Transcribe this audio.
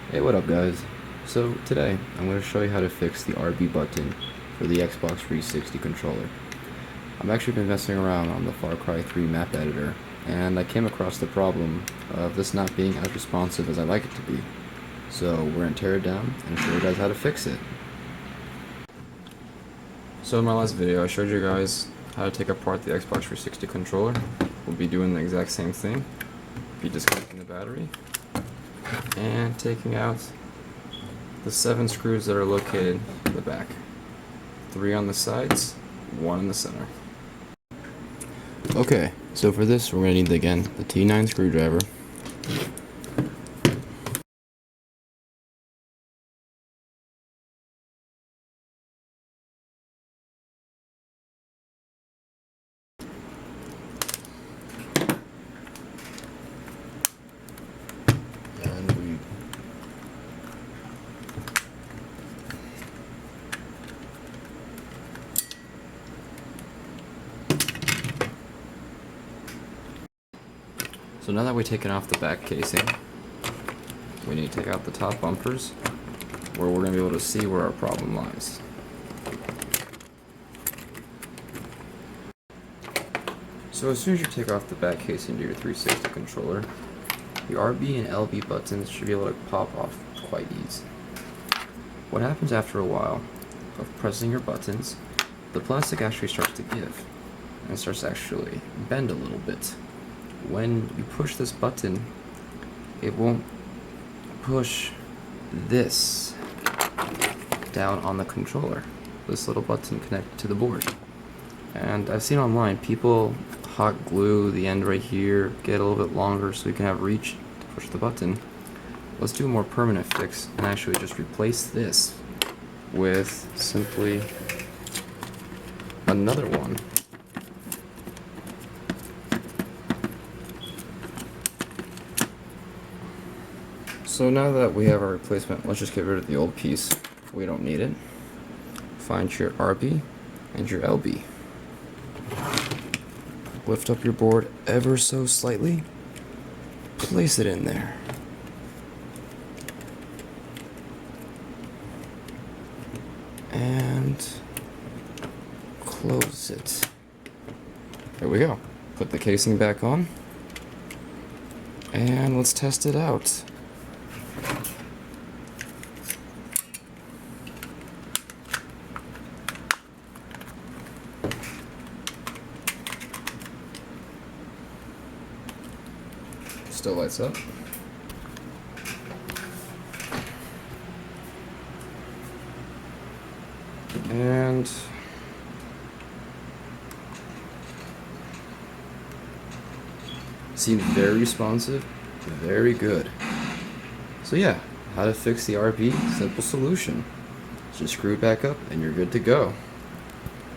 Hey, what up guys? So today I'm going to show you how to fix the RB button for the Xbox 360 controller. I've actually been messing around on the Far Cry 3 map editor and I came across the problem of this not being as responsive as I like it to be. So we're going to tear it down and show you guys how to fix it. So in my last video I showed you guys how to take apart the Xbox 360 controller. We'll be doing the exact same thing. Be disconnecting the battery and taking out the 7 screws that are located in the back. 3 on the sides, 1 in the center. Okay, so for this we're going to need again the T9 screwdriver, and so now that we've taken off the back casing, we need to take out the top bumpers where we're going to be able to see where our problem lies. So as soon as you take off the back casing to your 360 controller, your RB and LB buttons should be able to pop off quite easy. What happens after a while of pressing your buttons, the plastic actually starts to give and it starts to actually bend a little bit. When you push this button, it won't push this down on the controller, this little button connected to the board. And I've seen online people hot glue the end right here, get a little bit longer so you can have reach to push the button. Let's do a more permanent fix and actually just replace this with simply another one. So now that we have our replacement, let's just get rid of the old piece. We don't need it. Find your RB and your LB. Lift up your board ever so slightly. Place it in there. And close it. There we go. Put the casing back on. And let's test it out. Still lights up. And seems very responsive, very good. So yeah, how to fix the RB, simple solution. Just screw it back up and you're good to go.